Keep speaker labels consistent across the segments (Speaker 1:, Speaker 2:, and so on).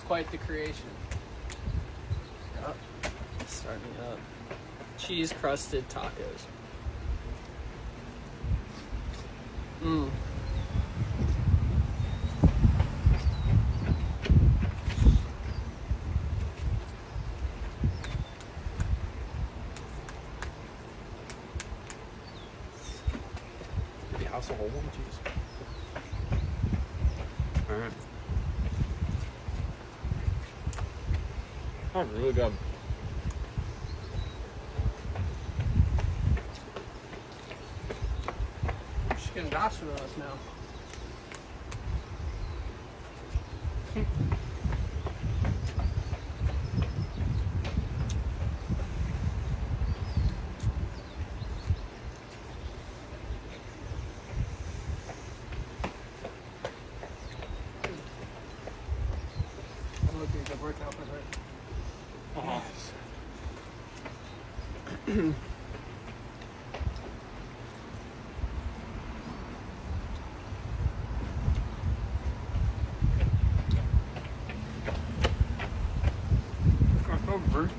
Speaker 1: quite the creation.
Speaker 2: Yep. Starting up.
Speaker 1: Cheese crusted tacos. Mmm.
Speaker 3: Did the house a whole one? Jeez. Alright. Oh, really good.
Speaker 1: She's getting gossip on us now. I'm looking at the workout for her.
Speaker 3: Uh-huh. It's so virtuous.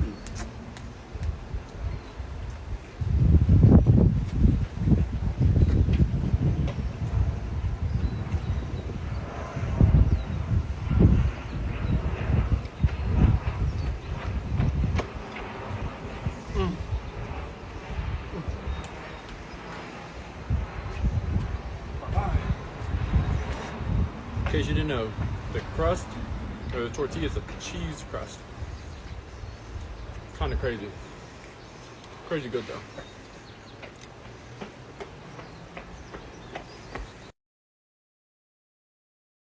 Speaker 3: In case you didn't know, the crust, or the tortilla is a cheese crust. Kind of crazy. Crazy good though.